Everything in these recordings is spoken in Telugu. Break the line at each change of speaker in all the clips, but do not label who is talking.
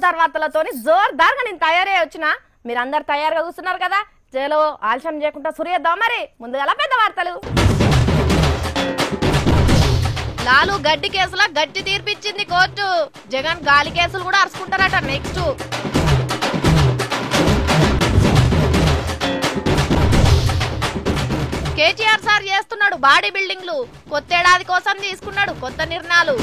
జోర్దార్ వార్తలతోని జోర్దార్గా నేను తయారై వచ్చిన. మీరందరు తయారుగా కూర్చున్నారు కదా, జైలు ఆలస్యం చేయకుండా సురియేద్దాం. మరి ముందుగా పెద్ద వార్తలు. లాలు గడ్డి కేసులో గట్టి తీర్పిచ్చింది కోర్టు. జగన్ గాలి కేసులు కూడా అరుచుకుంటారట. నెక్స్ట్ కేటీఆర్ సార్ చేస్తున్నాడు బాడీ బిల్డింగ్లు. కొత్తేడాది కోసం తీసుకున్నాడు కొత్త నిర్ణయాలు.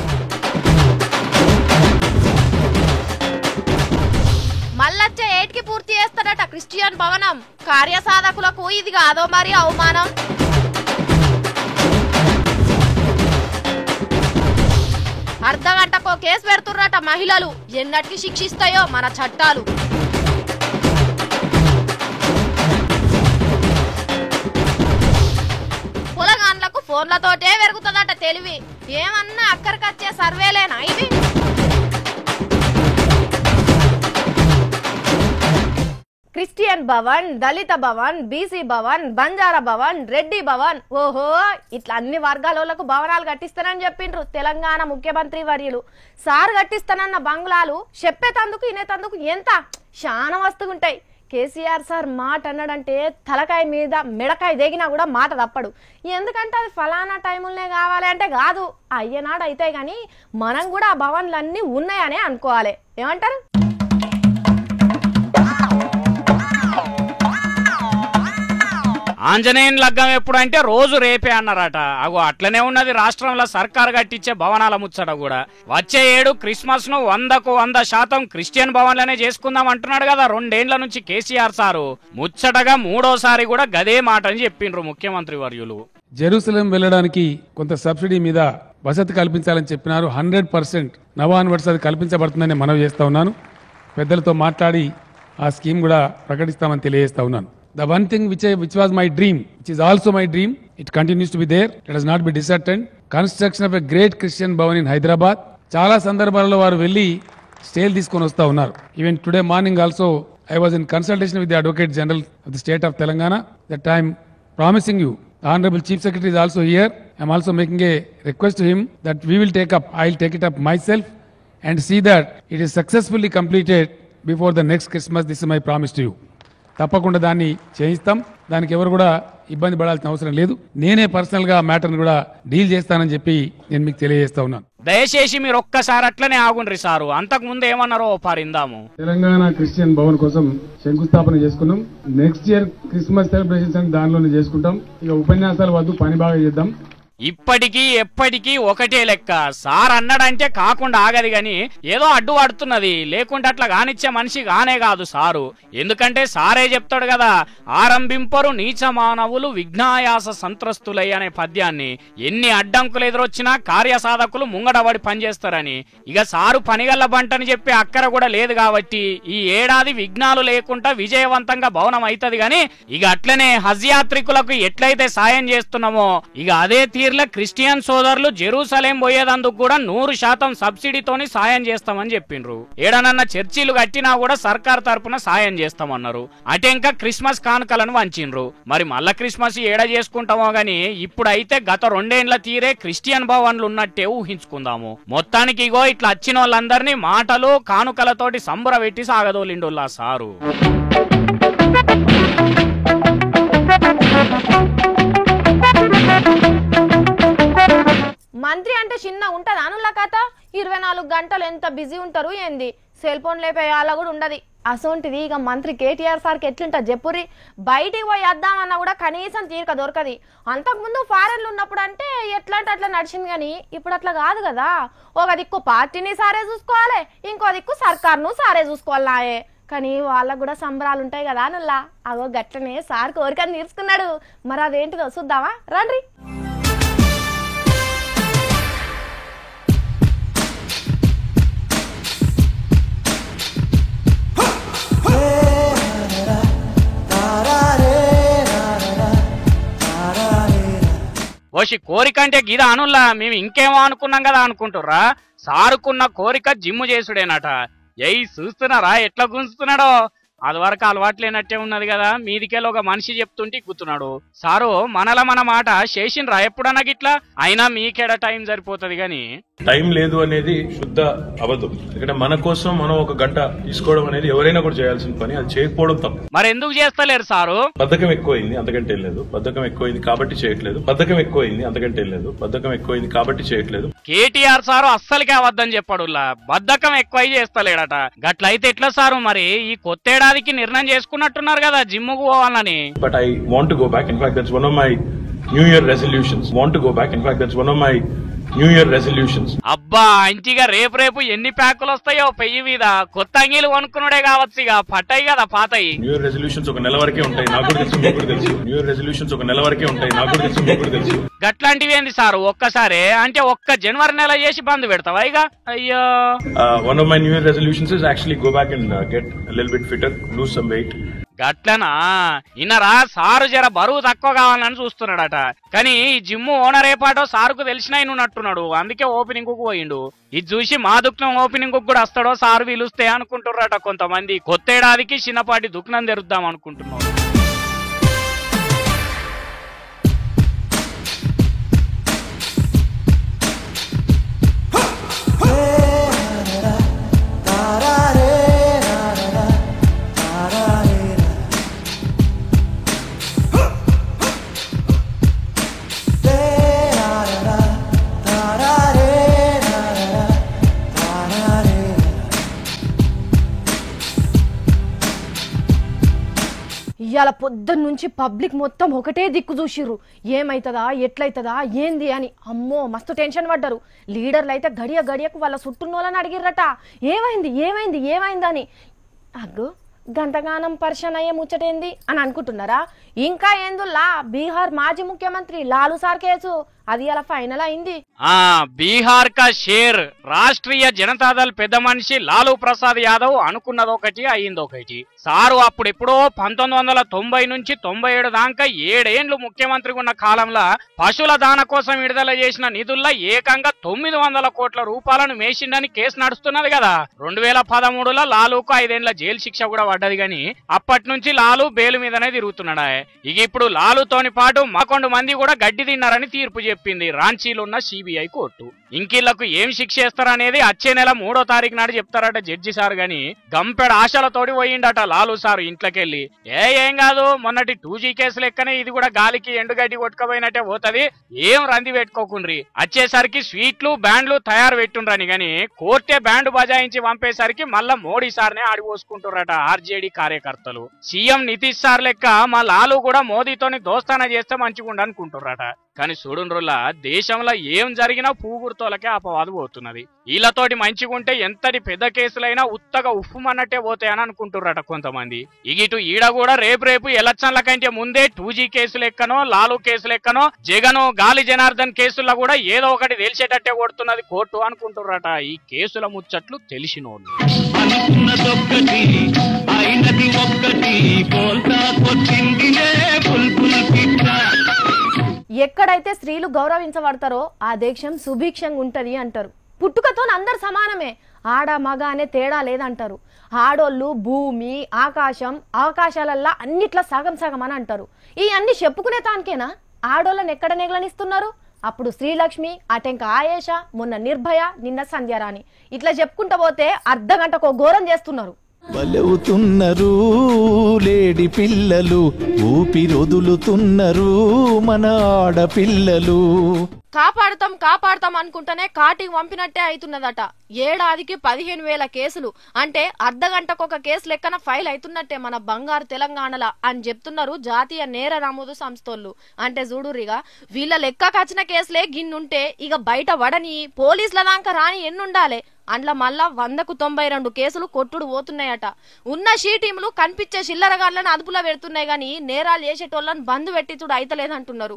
మళ్ళొచ్చే 8కి పూర్తి చేస్తాడట క్రిస్టియన్ భవనం. కార్యసాధకులకు ఇది కాదో మరి అవమానం. అర్ధగంటకో కేసు పెడుతుర్రట మహిళలు. ఎన్నటికి శిక్షిస్తాయో మన చట్టాలు. పొలగాన్లకు ఫోన్లతోటే పెరుగుతుందట తెలివి. ఏమన్నా అక్కడికొచ్చే సర్వేలేనా ఇది? క్రిస్టియన్ భవన్, దళిత భవన్, బీసీ భవన్, బంజారా భవన్, రెడ్డి భవన్, ఓహో ఇట్లా అన్ని వర్గాలకు భవనాలు కట్టిస్తానని చెప్పిండ్రు తెలంగాణ ముఖ్యమంత్రి వర్యులు. సార్ కట్టిస్తానన్న బంగ్లాలు చెప్పేతందుకు వినేతందుకు ఎంత చాలా వస్తుగుంటాయి. కేసీఆర్ సార్ మాట అన్నాడంటే తలకాయ మీద మెడకాయ దిగినా కూడా మాట తప్పడు. ఎందుకంటే అది ఫలానా టైములనే కావాలి అంటే కాదు, అయ్యనాడు అయితే గాని మనం కూడా ఆ భవన్లన్నీ ఉన్నాయనే అనుకోవాలి. ఏమంటారు?
ఆంజనేయుని లగ్గం ఎప్పుడంటే రోజు రేపే అన్నారట. అగో అట్లనే ఉన్నది రాష్ట్రంలో సర్కారు కట్టించే భవనాల ముచ్చట కూడా. వచ్చే ఏడు క్రిస్మస్ ను 100% క్రిస్టియన్ భవన్లనే చేసుకుందాం అంటున్నాడు కదా 2 ఏళ్ల నుంచి కేసీఆర్ సారు. ముచ్చటగా 3వసారి కూడా గదే మాట అని చెప్పిండ్రు ముఖ్యమంత్రి వర్యులు.
జెరూసలేం వెళ్లడానికి కొంత సబ్సిడీ మీద వసతి కల్పించాలని చెప్పినారు. 100% నవాన్వర్స్ అది కల్పించబడుతుందని మనవి చేస్తా ఉన్నాను. పెద్దలతో మాట్లాడి ఆ స్కీమ్ కూడా ప్రకటిస్తామని తెలియజేస్తా ఉన్నాను. The one thing which was my dream, which is also my dream, it continues to be there. Let us not be disheartened. Construction of a great Christian Bhavan in Hyderabad. చాలా సందర్భాలలో వారు వెళ్ళి స్టేల్ తీసుకొని వస్తా ఉన్నారు. Even today morning also I was in consultation with the Advocate General of the state of Telangana. That I am promising you, the Honorable Chief Secretary is also here. I am also making a request to him that we will take up, I will take it up myself and see that it is successfully completed before the next Christmas. This is my promise to you. తప్పకుండా దాన్ని చేయిస్తాం. దానికి ఎవరు కూడా ఇబ్బంది పడాల్సిన అవసరం లేదు. నేనే పర్సనల్ గా మ్యాటర్ని కూడా డీల్ చేస్తానని చెప్పి నేను మీకు తెలియజేస్తా ఉన్నాను.
దయచేసి మీరు ఒక్కసారి అట్లనే ఆగుండ్రి సారు. అంతకు ముందు ఏమన్నారో పారిందాము.
తెలంగాణ క్రిస్టియన్ భవన్ కోసం శంకుస్థాపన చేసుకున్నాం. నెక్స్ట్ ఇయర్ క్రిస్మస్ సెలబ్రేషన్స్ అని దానిలోనే చేసుకుంటాం. ఇక ఉపన్యాసాలు వద్దు, పని బాగా చేద్దాం.
ఇప్పటికీ ఎప్పటికీ ఒకటే లెక్క. సార్ అన్నాడంటే కాకుండా ఆగది గాని ఏదో అడ్డు పడుతున్నది. లేకుంటే అట్లా కానిచ్చే మనిషి కానే కాదు సారు. ఎందుకంటే సారే చెప్తాడు కదా, ఆరంభింపరు నీచ మానవులు విఘ్నాయాస సంత్రస్తులై అనే పద్యాన్ని. ఎన్ని అడ్డంకులు ఎదురొచ్చినా కార్యసాధకులు ముంగడబడి పనిచేస్తారని. ఇక సారు పనిగల్ల బంటని చెప్పి అక్కర కూడా లేదు కాబట్టి ఈ ఏడాది విఘ్నాలు లేకుండా విజయవంతంగా భవనం అవుతుంది గాని ఇక అట్లనే హజ్ యాత్రికులకు ఎట్లయితే సాయం చేస్తున్నామో ఇక అదే తీర్ల క్రిస్టియన్ సోదరులు జెరూసలేం పోయేదందుకు కూడా 100% సబ్సిడీతోని సాయం చేస్తామని చెప్పిండ్రు. ఏడనన్న చర్చిలు కట్టినా కూడా సర్కార్ తరపున సాయం చేస్తామన్నారు. అటెంక క్రిస్మస్ కానుకలను వంచిండ్రు. మరి మళ్ళా క్రిస్మస్ ఏడ చేసుకుంటామో గాని ఇప్పుడైతే గత 2 ఏళ్ల తీరే క్రిస్టియన్ భవన్లు ఉన్నట్టే ఊహించుకుందాము. మొత్తానికి ఇగో ఇట్లా వచ్చిన వాళ్ళందరినీ మాటలు కానుకలతోటి సంబర పెట్టి సాగదోలిండుల్లా సారు.
మంత్రి అంటే చిన్న ఉంటది అనుల కథ. 24 గంటలు ఎంత బిజీ ఉంటారు ఏంది. సెల్ ఫోన్ లేపే వాళ్ళ కూడా ఉండదు. అసోంటిది ఇక మంత్రి కేటీఆర్ సార్కి ఎట్లుంటుంది చెప్పుర్రి. బయటికి పోయి వద్దామన్నా కూడా కనీసం తీరిక దొరకది. అంతకుముందు ఫారెన్లు ఉన్నప్పుడు అంటే ఎట్లా అంటే అట్లా నడిచింది కానీ ఇప్పుడు అట్లా కాదు కదా. ఒక దిక్కు పార్టీని సారే చూసుకోవాలి, ఇంకో దిక్కు సర్కార్ను సారే చూసుకోవాలనాయే. కానీ వాళ్ళకు కూడా సంబరాలు ఉంటాయి కదా అనుల్లా. అగో గట్లనే సార్ కోరికని తీర్చుకున్నాడు. మరి అదేంటిదో చూద్దామా రండి.
ఓషి కోరిక అంటే గిదా అనుల్లా. మేము ఇంకేమో అనుకున్నాం కదా అనుకుంటుర్రా. సారుకున్న కోరిక జిమ్ము చేసుడేనట. చూస్తున్నారా ఎట్లా గుంజుతున్నాడో. అది వరకు అలవాటు లేనట్టే ఉన్నది కదా, మీదికెళ్ళి ఒక మనిషి చెప్తుంటే ఎక్కుతున్నాడు. సారు మనల మన మాట చేసిండ్రా ఎప్పుడన్నా గిట్లా? అయినా మీకేడ టైం సరిపోతుంది గాని.
టైం లేదు అనేది శుద్ధ అబద్ధం. ఎందుకంటే మన కోసం మనం ఒక గంట తీసుకోవడం అనేది ఎవరైనా కూడా చేయాల్సిన పని, అది చేయకపోవడం తప్పు.
మరి ఎందుకు చేస్తలేరు సారు?
బద్ధకం ఎక్కువైంది, అంతకంటే లేదు. బద్ధకం ఎక్కువైంది కాబట్టి చేయట్లేదు. బద్ధకం ఎక్కువైంది, అంతకంటే లేదు. బద్ధకం ఎక్కువైంది కాబట్టి చేయట్లేదు.
కేటీఆర్ సారు అస్సలకే అవద్దని చెప్పాడు, బద్ధకం ఎక్కువ చేస్తలేడట. గట్లయితే ఎట్లా సారు? మరి ఈ కొత్తేడాదికి నిర్ణయం చేసుకున్నట్టున్నారు కదా జిమ్ముకు పోవాలని.
But I want to go back. In fact that's one of my new year resolutions. Want to go back. In fact that's one of my new year resolutions.
అబ్బా ఇంటిగా రేపు ఎన్ని ప్యాకులు వస్తాయో పెయ్యి మీద. కొత్త అంగీలు కొనుక్కున్నాడే కావచ్చు, ఇక పట్టాయి కదా పాతయి.
న్యూ ఇయర్ రెజల్యూషన్స్ ఒక నెల వరకే ఉంటాయి, నాకు కూడా తెలుసు, మీకు కూడా తెలుసు. న్యూ ఇయర్ రెజల్యూషన్స్ ఒక నెల వరకే ఉంటాయి, నాకు కూడా తెలుసు, మీకు కూడా తెలుసు.
గట్లాంటివి ఏంది సారు? ఒక్కసారి అంటే ఒక్క జనవరి నెల చేసి బంద్ పెడతావా ఇక? అయ్యో.
One of my new year resolutions is actually go back and get little bit fitter, lose some weight.
గట్లనా? ఇన్నరా సారు జర బరువు తక్కువ కావాలని చూస్తున్నాడట. కానీ ఈ జిమ్ ఓనర్ ఏపాటో సారుకు తెలిసిన ఉన్నట్టున్నాడు, అందుకే ఓపెనింగ్ కు పోయిండు. ఇది చూసి మా దుఃఖం ఓపెనింగ్ కూడా వస్తాడో సారు పిలుస్తే అనుకుంటున్నారట కొంతమంది. కొత్తేడాదికి చిన్నపాటి దుఃఖం తెరుద్దాం అనుకుంటున్నాడు.
ఇవాళ పొద్దున్నుంచి పబ్లిక్ మొత్తం ఒకటే దిక్కు చూసిర్రు, ఏమైతుందా ఎట్లయితుందా ఏంది అని. అమ్మో మస్తు టెన్షన్ పడ్డారు. లీడర్లు అయితే గడియకు వాళ్ళ చుట్టూన్నోళ్ళని అడిగిర్రట, ఏమైంది ఏమైంది ఏమైందని. అగ్గు గంతగానం పరిశాన్ అయ్యే ముచ్చటేంది అని అనుకుంటున్నారా? ఇంకా ఏందుల్లా బీహార్ మాజీ ముఖ్యమంత్రి లాలూ సార్ కేసు అది అలా ఫైనల్ అయింది.
బీహార్ కా షేర్ రాష్ట్రీయ జనతాదళ్ పెద్ద మనిషి లాలూ ప్రసాద్ యాదవ్ అనుకున్నదొకటి అయిందొకటి. సారు అప్పుడెప్పుడో 1990 నుంచి 97 దాకా 7 ఏండ్లు ముఖ్యమంత్రిగా ఉన్న కాలంలో పశువుల దాన కోసం విడుదల చేసిన నిధుల్లో ఏకంగా 900 కోట్ల రూపాయలను మేసిండని కేసు నడుస్తున్నది కదా. 2013లో లాలూకు 5 ఏండ్ల జైలు శిక్ష కూడా పడ్డది. గాని అప్పటి నుంచి లాలూ బెయిల్ మీదనే తిరుగుతున్నాడా. ఇక ఇప్పుడు లాలూతోని పాటు మరికొండు మంది కూడా గడ్డి తిన్నారని తీర్పు చెప్పింది రాంచీలో ఉన్న సిబిఐ కోర్టు. ఇంకిళ్లకు ఏం శిక్ష చేస్తారనేది వచ్చే నెల 3వ తారీఖు నాడు చెప్తారట జడ్జి సార్. గాని గంపెడ ఆశలతోటి పోయిండట లాలూ సార్ ఇంట్లోకెళ్ళి. ఏం కాదు, మొన్నటి 2G కేసు లెక్కనే ఇది కూడా గాలికి ఎండుగడ్డి కొట్టుకపోయినట్టే పోతది, ఏం రంది పెట్టుకోకుండ్రి. వచ్చేసరికి స్వీట్లు బ్యాండ్లు తయారు పెట్టుండ్రని. గాని కోర్టే బ్యాండ్ బజాయించి పంపేసరికి మళ్ళా మోడీ సార్నే ఆడిపోసుకుంటున్నారట ఆర్జేడీ కార్యకర్తలు. సీఎం నితీష్ సార్ లెక్క మా లాలూ కూడా మోదీతోని దోస్తానా చేస్తే మంచిగుండ అనుకుంటున్నారట. కానీ చూడుండ్రులా దేశంలో ఏం జరిగినా పూగుర్తోలకే అపవాదు పోతున్నది. వీళ్ళతోటి మంచిగుంటే ఎంతటి పెద్ద కేసులైనా ఉత్తగా ఉఫ్ఫుమన్నట్టే పోతాయని అనుకుంటున్నారట కొంతమంది. ఇగిటు ఈడ కూడా రేపు ఎలక్షన్ల కంటే ముందే 2G కేసు లెక్కనో లాలూ కేసు లెక్కనో జగను గాలి జనార్దన్ కేసుల్లో కూడా ఏదో ఒకటి తెలిసేటట్టే కొడుతున్నది కోర్టు అనుకుంటున్నారట ఈ కేసుల ముచ్చట్లు తెలిసినోళ్ళు.
ఎక్కడైతే స్త్రీలు గౌరవించబడతారో ఆ దేశం సుభిక్షంగా ఉంటది అంటారు. పుట్టుకతో అందరు సమానమే, ఆడ మగ అనే తేడా లేదంటారు. ఆడోళ్ళు భూమి ఆకాశం ఆకాశాలల్లా అన్నిట్లా సగం సగం అని అంటారు. ఈ అన్ని చెప్పుకునే తానికేనా ఆడోళ్ళని ఎక్కడ నెగలనిస్తున్నారు? అప్పుడు శ్రీలక్ష్మి, అటెంక ఆయేష, మొన్న నిర్భయ, నిన్న సంధ్యారాణి, ఇట్లా చెప్పుకుంటూ పోతే అర్ధగంటకు ఘోరం చేస్తున్నారు.
బలవుతున్నారు లేడి పిల్లలు, ఊపిరొదులుతున్నారు మన ఆడపిల్లలు.
కాపాడతాం అనుకుంటేనే కాటికి పంపినట్టే అవుతున్నదట. ఏడాదికి 15,000 కేసులు అంటే అర్ధగంటకొక కేసు లెక్కన ఫైల్ అవుతున్నట్టే మన బంగారు తెలంగాణలా అని చెప్తున్నారు జాతీయ నేర నమోదు సంస్థలు. అంటే చూడురిగా వీళ్ళ లెక్క కచ్చిన కేసులే గిన్నుంటే ఇక బయట వడని పోలీసుల దాకా రాని ఎన్నుండాలి. అందులో మళ్ళా 100కు 92 కేసులు కొట్టుడు పోతున్నాయట. ఉన్న షీ టీములు కనిపించే చిల్లరగాళ్లను అదుపులో పెడుతున్నాయి గాని నేరాలు చేసేటోళ్ళని బంద్ పెట్టించుడు అయితలేదంటున్నారు.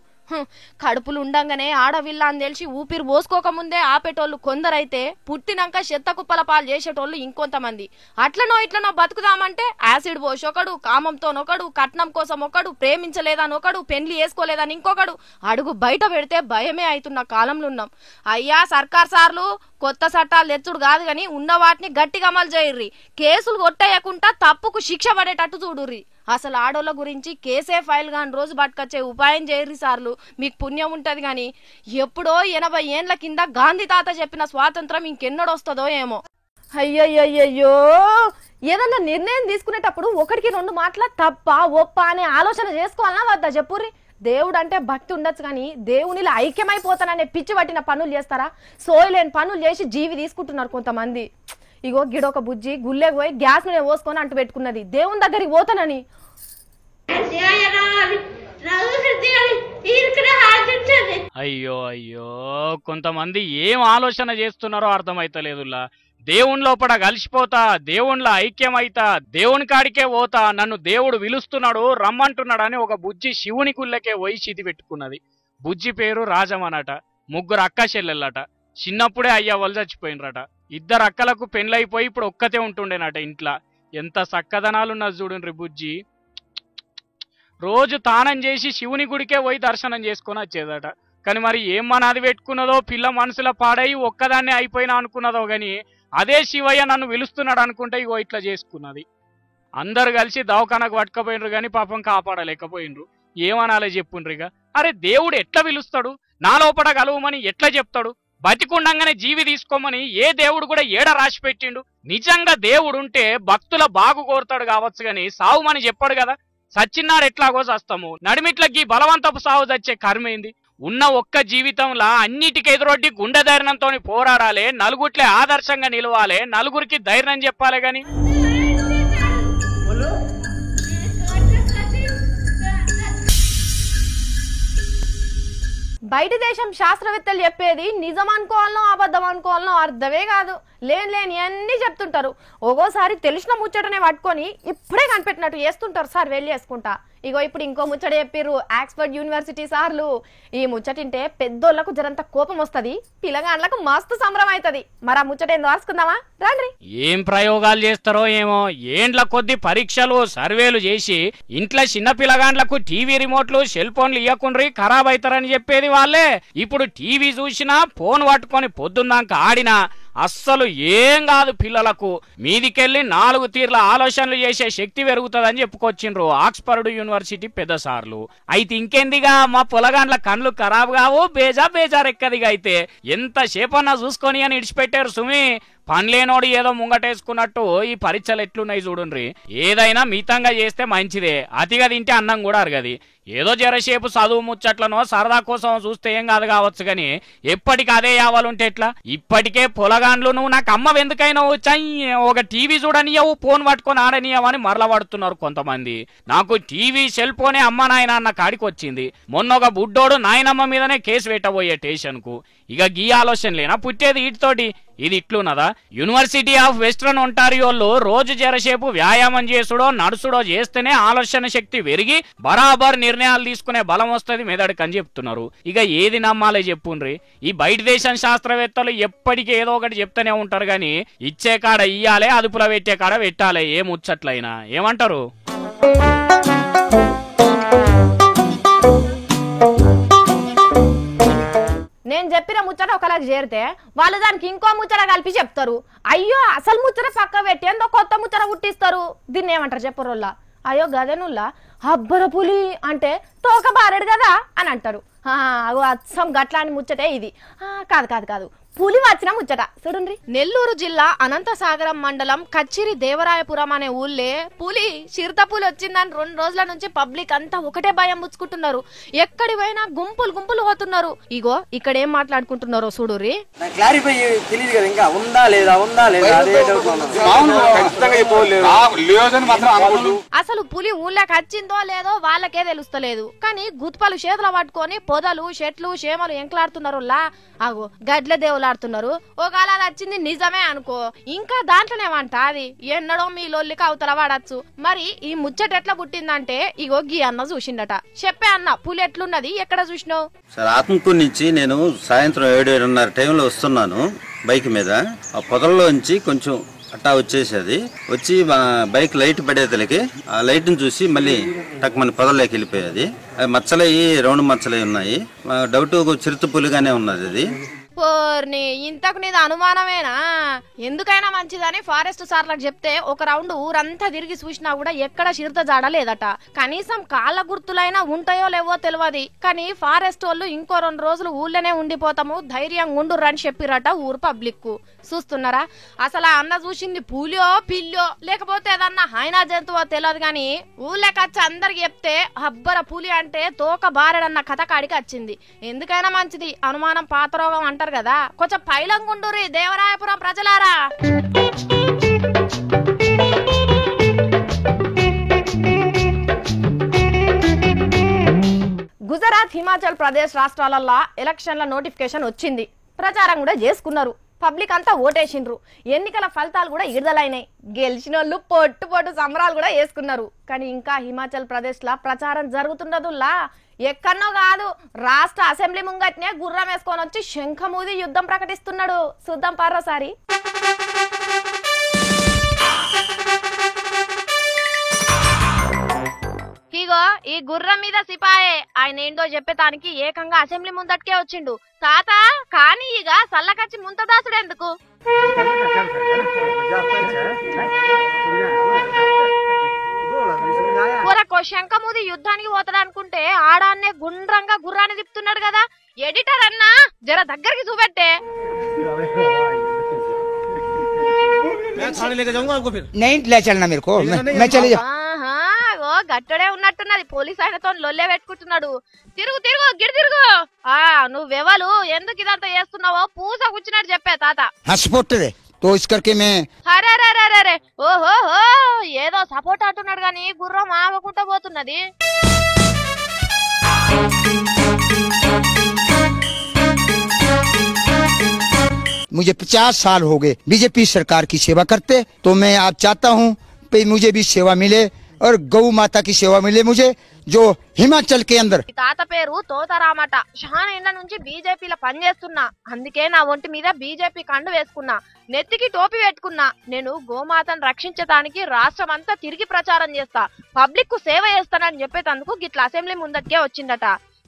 కడుపులు ఉండంగానే ఆడ వీళ్ళ అని తెలిసి ఊపిరి పోసుకోకముందే ఆపేటోళ్ళు కొందరైతే పుట్టినాక చెత్త కుప్పల పాలు చేసేటోళ్ళు ఇంకొంతమంది. అట్లనో ఇట్లనో బతుకుదామంటే యాసిడ్ పోసి ఒకడు, కామంతోనొకడు, కట్నం కోసం ఒకడు, ప్రేమించలేదని ఒకడు, పెళ్లి చేసుకోలేదని ఇంకొకడు, అడుగు బయట పెడితే భయమే అవుతున్న కాలంలో ఉన్నాం. అయ్యా సర్కార్ సార్లు కొత్త చట్టాలు తెచ్చుడు కాదు గాని ఉన్న వాటిని గట్టిగా అమలు చేయర్రి. కేసులు కొట్టేయకుండా తప్పుకు శిక్ష పడేటట్టు చూడుర్రి. అసలు ఆడోళ్ళ గురించి కేసే ఫైల్ గాని రోజు పట్టుకొచ్చే ఉపాయం చేయర్రి సార్లు, మీకు పుణ్యం ఉంటది గాని. ఎప్పుడో 80 ఏండ్ల కింద గాంధీ తాత చెప్పిన స్వాతంత్రం ఇంకెన్నడొస్తుందో ఏమో. అయ్యయ్యో, ఏదన్నా నిర్ణయం తీసుకునేటప్పుడు ఒకటికి 2 మాటల తప్ప ఒప్ప అనే ఆలోచన చేసుకోవాలన్నా వద్దా చెప్పుర్రి. దేవుడు అంటే భక్తి ఉండొచ్చు కానీ దేవునిలో ఐక్యమైపోతాననే పిచ్చి పట్టిన పనులు చేస్తారా? సోయలేని పనులు చేసి జీవి తీసుకుంటున్నారు కొంతమంది. ఇగో గిడొక బుజ్జి గుళ్ళే పోయి గ్యాస్ మీద పోసుకొని అంటు పెట్టుకున్నది దేవుని దగ్గరికి పోతానని.
అయ్యో అయ్యో, కొంతమంది ఏం ఆలోచన చేస్తున్నారో అర్థమైతలేదులా. దేవుని లోపల కలిసిపోతా, దేవునిలో ఐక్యమైతా, దేవుని కాడికే పోతా, నన్ను దేవుడు పిలుస్తున్నాడు రమ్మంటున్నాడు అని ఒక బుజ్జి శివుని కుళ్ళకే పోయి చితి పెట్టుకున్నది. బుజ్జి పేరు రాజమనట. 3 అక్క చెల్లెళ్ళట. చిన్నప్పుడే అయ్యా వాళ్ళు చచ్చిపోయినరట. 2 అక్కలకు పెళ్ళైపోయి ఇప్పుడు ఒక్కతే ఉంటుండేనట ఇంట్లో. ఎంత చక్కదనాలున్నది చూడండి బుజ్జి. రోజు తానం చేసి శివుని గుడికే పోయి దర్శనం చేసుకొని వచ్చేదట. కానీ మరి ఏం మనది పెట్టుకున్నదో, పిల్ల మనసులో పాడై ఒక్కదాన్నే అయిపోయినా అనుకున్నదో గాని అదే శివయ్య నన్ను పిలుస్తున్నాడు అనుకుంటే ఇగో ఇట్లా చేసుకున్నది. అందరు కలిసి దవాఖానకు పట్టుకపోయినరు కానీ పాపం కాపాడలేకపోయినరు. ఏమనాలే చెప్పుండ్రిగా. అరే దేవుడు ఎట్లా పిలుస్తాడు? నా లోపల కలవమని ఎట్లా చెప్తాడు? బతికుండంగానే జీవి తీసుకోమని ఏ దేవుడు కూడా ఏడ రాసి పెట్టిండు? నిజంగా దేవుడు ఉంటే భక్తుల బాగు కోరుతాడు కావచ్చు గాని సావుమని చెప్పాడు కదా. సచ్చిన్నాడు ఎట్లాగో చస్తాము, నడిమిట్లకి బలవంతపు సావు చచ్చే కర్మేంది? ఉన్న ఒక్క జీవితంలో అన్నిటికి ఎదురొడ్డి గుండె ధైర్యంతో పోరాడాలి, నలుగుట్లే ఆదర్శంగా నిలవాలి, నలుగురికి ధైర్యం చెప్పాలి గాని.
బయట దేశం శాస్త్రవేత్తలు చెప్పేది నిజం అనుకోవాలనో అబద్ధం అనుకోవాలనో అర్థమే కాదు. లేని అన్ని చెప్తుంటారు. ఒక్కోసారి తెలిసిన ముచ్చటనే పట్టుకొని ఇప్పుడే కనిపెట్టినట్టు చేస్తుంటారు సార్ వెళ్ళి వేసుకుంటా. ఇగో ఇప్పుడు ఇంకో ముచ్చట చెప్పిర్రు ఆక్స్ఫర్డ్ యూనివర్సిటీ సార్లు. ఈ ముచ్చటింటే పెద్దోళ్లకు జరంత కోపం వస్తుంది, పిల్లగాండ్లకు మస్తు సంబరం అవుతుంది. మరి ఆ ముచ్చట ఏందో రాసుకుందామా రండి.
ఏం ప్రయోగాలు చేస్తారో ఏమో. ఏండ్ల కొద్ది పరీక్షలు సర్వేలు చేసి ఇంట్లో చిన్న పిల్లగాండ్లకు టీవీ రిమోట్లు సెల్ ఫోన్లు ఇవ్వకుండ్రి ఖరాబ్ అవుతారని చెప్పేది వాళ్ళే. ఇప్పుడు టీవీ చూసినా ఫోన్ పట్టుకొని పొద్దున్నాక ఆడినా అస్సలు ఏం కాదు. పిల్లలకు మీదికెళ్ళి 4 తీర్ల ఆలోచనలు చేసే శక్తి పెరుగుతుందని చెప్పుకొచ్చిండ్రు ఆక్స్ఫర్డ్ యూనివర్సిటీ పెద్ద సార్లు. అయితే ఇంకెందిగా మా పొలగాండ్ల కళ్ళు ఖరాబ్ కావు, బేజారెక్కదిగా. అయితే ఎంత సేపన్నా చూసుకొని అని ఇడిచిపెట్టారు సుమి. పనిలేనోడు ఏదో ముంగటేసుకున్నట్టు ఈ పరీక్షలు ఎట్లున్నాయి చూడుండ్రి. ఏదైనా మితంగా చేస్తే మంచిదే, అతిగా తింటే అన్నం కూడా అరగది. ఏదో జరసేపు చదువు ముచ్చట్లనో సరదా కోసం చూస్తే ఏం కాదు కావచ్చు గాని ఎప్పటికి అదే యావాలుంటే ఎట్లా? ఇప్పటికే పొలగాండ్లు నువ్వు నాకు అమ్మ ఎందుకైనా ఒక టీవీ చూడనియవు, ఫోన్ పట్టుకొని ఆడనియవని మరల పడుతున్నారు కొంతమంది. నాకు టీవీ సెల్ ఫోనే అమ్మ నాయన అన్న కాడికి వచ్చింది. మొన్న ఒక బుడ్డోడు నాయనమ్మ మీదనే కేసు పెట్టబోయే స్టేషన్ కు. ఇక గీ ఆలోచనలేనా పుట్టేది వీటితోటి? ఇది ఇట్లున్నదా? యూనివర్సిటీ ఆఫ్ వెస్ట్రన్ ఒంటారియోలో రోజు జరసేపు వ్యాయామం చేసుడో నడుచుడో చేస్తేనే ఆలోచన శక్తి పెరిగి బరాబర్ నిర్ణయాలు తీసుకునే బలం వస్తుంది మెదడుకు అని చెప్తున్నారు. ఇక ఏది నమ్మాలి చెప్పుండ్రి. ఈ బయట దేశం శాస్త్రవేత్తలు ఎప్పటికీ ఏదో ఒకటి చెప్తూనే ఉంటారు గాని ఇచ్చే కాడ ఇయ్యాలే, అదుపులో పెట్టే కాడ పెట్టాలి. ఏ ముచ్చట్లయినా ఏమంటారు?
నేను చెప్పిన ముచ్చట ఒకలాగా చేరితే వాళ్ళు దానికి ఇంకో ముచ్చట కలిపి చెప్తారు. అయ్యో అసలు ముచ్చట పక్క పెట్టి ఎంతో కొత్త ముచ్చట పుట్టిస్తారు. దీన్ని ఏమంటారు చెప్పరోళ్ళ? అయ్యో గదనుల్లా అబ్బర పులి అంటే తోక బారెడు కదా అని అంటారు. అచ్చం గట్లాని ముచ్చటే ఇది. కాదు పులి వచ్చిన ముచ్చట చూడండి. నెల్లూరు జిల్లా అనంతసాగరం మండలం కచ్చిరి దేవరాయపురం అనే ఊళ్ళే పులి చిరుత పులి వచ్చిందని 2 రోజుల నుంచి పబ్లిక్ అంతా ఒకటే భయం ముచ్చుకుంటున్నారు. ఎక్కడి పోయినా గుంపులు పోతున్నారు. ఇగో ఇక్కడ ఏం మాట్లాడుకుంటున్నారో చూడుర్రి. అసలు పులి ఊళ్ళకి వచ్చిందో లేదో వాళ్ళకే తెలుస్తలేదు. కానీ గుత్పలు చేతులు పట్టుకొని పొదలు చెట్లు చేమలు ఎంకలాడుతున్నారు. అగో గడ్ల దేవుల మాట్లాడుతున్నారు. ఒకవేళ అది వచ్చింది నిజమే అనుకో, ఇంకా దాంట్లోనేమంట అది ఎన్నడో మీ లొల్లికి అవతల వాడచ్చు. మరి ఈ ముచ్చట ఎట్లా పుట్టిందంటే ఇగో గీ అన్న చూసిండట. చెప్పే అన్న, పులి ఎట్లున్నది, ఎక్కడ చూసినావు?
సార్, ఆత్మకూరు నుంచి నేను సాయంత్రం 7:30 టైంలో వస్తున్నాను బైక్ మీద. ఆ పొదల్లోంచి కొంచెం అట్టా వచ్చేసేది, వచ్చి బైక్ లైట్ పడేతలకి ఆ లైట్ ని చూసి మళ్ళీ టక్మని పొదల్లోకి వెళ్ళిపోయేది. అది మచ్చలయ్యి రౌండ్ మచ్చలై ఉన్నాయి. డౌట్ చిరుత పులిగానే ఉన్నది అది.
పోర్ని, ఇంతకు నీది అనుమానమేనా? ఎందుకైనా మంచిదని ఫారెస్ట్ సార్లకు చెప్తే ఒక రౌండ్ ఊరంతా తిరిగి చూసినా కూడా ఎక్కడ చిరుత జాడ లేదట. కనీసం కాళ్ళ గుర్తులైనా ఉంటాయో లేవో తెలియదు. కానీ ఫారెస్ట్ వాళ్ళు ఇంకో 2 రోజులు ఊళ్ళోనే ఉండిపోతాము, ధైర్యంగా ఉండుర్రని చెప్పిరట ఊరు పబ్లిక్ కు. చూస్తున్నారా, అసలు ఆ అన్న చూసింది పులియో పిల్లో లేకపోతే ఏదన్నా హైనా జంతువో తెలియదు. గాని ఊళ్ళోకొచ్చి అందరికి చెప్తే అబ్బర పులి అంటే తోక బారెడన్న కథ కాడికి వచ్చింది. ఎందుకైనా మంచిది, అనుమానం పాతరోగం అంటారు కదా. కొంచెం పైలంగుండురి దేవరాయపురం ప్రజలారా. గుజరాత్, హిమాచల్ ప్రదేశ్ రాష్ట్రాలల్లో ఎలక్షన్ల నోటిఫికేషన్ వచ్చింది. ప్రచారం కూడా చేసుకున్నారు. పబ్లిక్ అంతా ఓటేసిండ్రు. ఎన్నికల ఫలితాలు కూడా విడుదలైనాయి. గెలిచిన వాళ్ళు పొట్టు సంబరాలు కూడా వేసుకున్నారు. కానీ ఇంకా హిమాచల్ ప్రదేశ్ లా ప్రచారం జరుగుతుండదుల్లా. ఎక్కడనో కాదు, రాష్ట్ర అసెంబ్లీ ముంగట్నే గుర్రం వేసుకొని వచ్చి శంఖమూది యుద్ధం ప్రకటిస్తున్నాడు. చూద్దాం పారోసారి. ఇగో ఈ గుర్రం మీద సిపాయే. ఆయన ఏంటో చెప్పేతానికి ఏకంగా అసెంబ్లీ ముందటికే వచ్చిండు. తాత కానీ ఇక సల్లకచ్చి ముంతదాసుడు ఎందుకు? కొరకు శంఖమూది యుద్ధానికి పోతాడనుకుంటే ఆడాన్నే గుండ్రంగా గుర్రాన్ని తిప్పుతున్నాడు కదా. ఎడిటర్ అన్నా జర దగ్గరికి చూపెట్టే. గట్టడే ఉన్నట్టున్నది. పోలీస్ ఆయనతో లొల్లే పెట్టుకుంటున్నాడు. తిరుగు తిరుగు గిడి తిరుగు. నువ్వెవలు, ఎందుకు ఇదంతా చేస్తున్నావో పూస కూర్చున్నాడు చెప్పే తాత. అరే ఓహో, ఏదో సపోర్ట్ అంటున్నాడు గాని గుర్రం ఆగకుండా పోతున్నది.
मुझे 50 साल हो गए बीजेपी सरकार की सेवा करते, तो मैं आप चाहता हूँ कि मुझे भी सेवा मिले और गौ माता की सेवा मिले मुझे, जो హిమాచల్ के अंदर.
తాత పేరు తోతరామట. చాలా ఏళ్ల నుంచి బీజేపీలో పనిచేస్తున్నా. అందుకే నా ఒంటి మీద బీజేపీ కండు వేసుకున్నా, నెత్తికి టోపీ పెట్టుకున్నా. నేను గోమాతను రక్షించడానికి రాష్ట్రం అంతా తిరిగి ప్రచారం చేస్తా, పబ్లిక్ కు సేవ చేస్తానని చెప్పేటందుకు గిట్ల అసెంబ్లీ ముందటికే వచ్చిందట.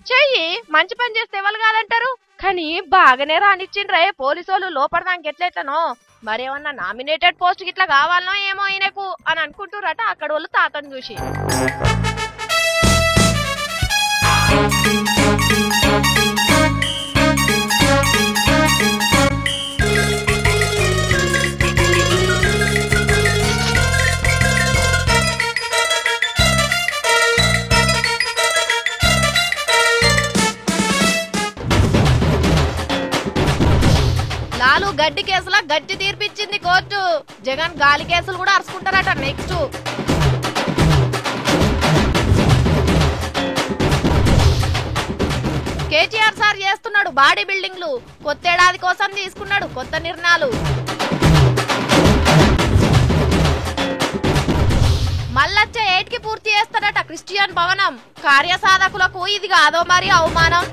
చెయ్యి, మంచి పని చేస్తే ఎవరు కాదంటారు. కానీ బాగానే రానిచ్చిండ్రే పోలీసోళ్ళు. లోపడదానికి ఎట్లెట్లనో మరేమన్నా నామినేటెడ్ పోస్ట్ గిట్లా కావాలనో ఏమో ఈయనకు అని అనుకుంటురట అక్కడ వాళ్ళు తాతను చూసి. లాలు గడ్డి కేసులా గట్టి తీర్పిచ్చింది కోర్టు. జగన్ గాలి కేసులు కూడా అరుచుకుంటారట నెక్స్ట్. కేటీఆర్ సార్ చేస్తున్నాడు బాడీ బిల్డింగ్లు. కొత్తేడాది కోసం తీసుకున్నాడు కొత్త నిర్ణయాలు. మళ్ళొచ్చే 8కి పూర్తి చేస్తాడట క్రిస్టియన్ భవనం. కార్యసాధకులకు ఇది కాదో మరి అవమానం.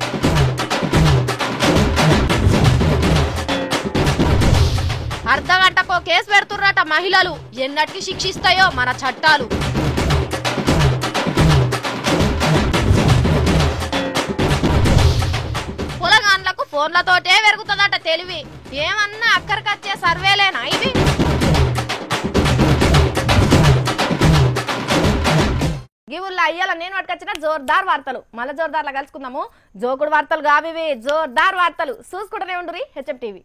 అర్ధగంటకో కేసు పెడుతుర్రట మహిళలు. ఎన్నటికి శిక్షిస్తాయో మన చట్టాలు. పొలగాన్లకు ఫోన్లతోటే పెరుగుతుందట తెలివి. ఏమన్నా అక్కడికొచ్చే సర్వేలేనా ఇది? గివుల్లో అయ్యాల నేను పట్టుకొచ్చిన జోర్దార్ వార్తలు. మళ్ళీ జోర్దార్లా కలుసుకుందాము. జోకుడు వార్తలు కావివి, జోర్దార్ వార్తలు చూసుకుంటూనే ఉండురి హెచ్ఎం టీవీ.